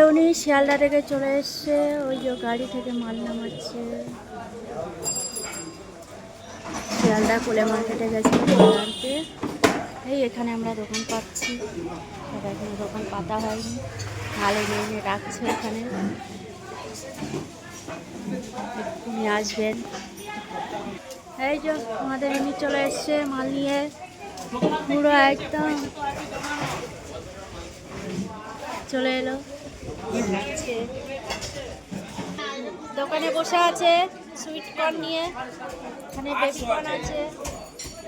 উনি শিয়ালদা থেকে চলে এসছে, ওই যে গাড়ি থেকে মাল নামাচ্ছে। শিয়ালদা কোলে মার্কেটে গেছে মাল আনতে। এই এখানে আমরা দোকান পাচ্ছি, তবে এখানে দোকান পাতা হয়নি, মাল এনে রাখছে এখানে, উনি আসবেন। এই যে আমাদের উনি চলে এসছে মাল নিয়ে, পুরো একদম চলে এলো। দোকানে বসে আছে সুইট কর্ন নিয়ে, এখানে বেবি কর্ন আছে।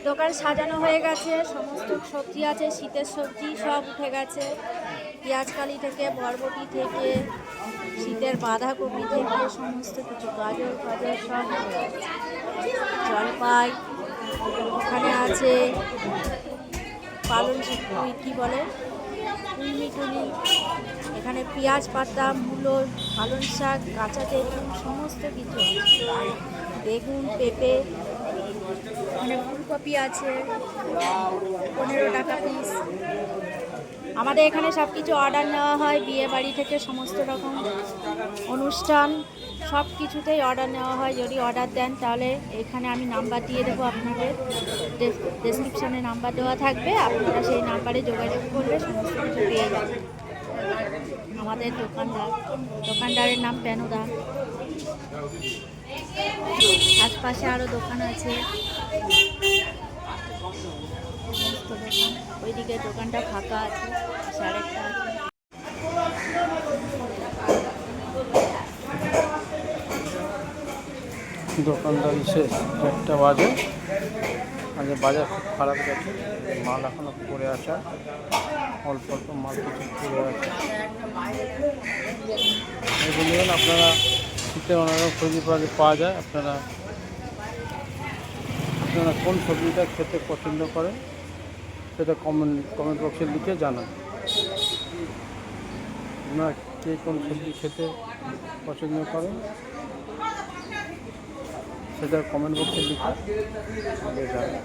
দোকান সাজানো হয়ে গেছে, সমস্ত সবজি আছে, শীতের সবজি সব উঠে গেছে। পেঁয়াজকালি থেকে, বরবটি থেকে, শীতের বাঁধাকপি থেকে সমস্ত কিছু, গাজর গাজর সব উঠে গেছে। জলপাই ওখানে আছে, পালং কী বলে কুইমিটুনি, এখানে পেঁয়াজ পাতা, মূলো, পালং শাক, কাঁচা তেঁতুল সমস্ত কিছু আছে। বেগুন, পেঁপে, এখানে ফুলকপি আছে 15 টাকা পিস। আমাদের এখানে সব কিছু অর্ডার নেওয়া হয়, বিয়ে বাড়ি থেকে সমস্ত রকম অনুষ্ঠান সব কিছুতেই অর্ডার নেওয়া হয়। যদি অর্ডার দেন তাহলে এখানে আমি নাম্বার দিয়ে দেবো, আপনাদের ডেসক্রিপশানে নাম্বার দেওয়া থাকবে, আপনারা সেই নাম্বারে যোগাযোগ করলে সমস্ত কিছু পেয়ে যাবেন। আমাদের দোকানদারের নাম পেনুদা। আশপাশে আরও দোকান আছে, সমস্ত দোকান। ওইদিকে দোকানটা ফাঁকা আছে, আরেকটা আছে। দোকানদারি শেষ, 1টা বাজে। আজকে বাজার খুব খারাপ গেছে, মাল এখনো পড়ে আছে, অল্প অল্প মাল কিছু পড়ে আছে। এগুলো আপনারা শীতের অনেক সবজি পাওয়া যায়। আপনারা কোন সবজিটা খেতে পছন্দ করেন সেটা কমেন্ট বক্সে লিখে জানান। আপনারা কে কোন সবজি খেতে পছন্দ করেন সেটা কমেন্ট বক্সে লিখে জানান।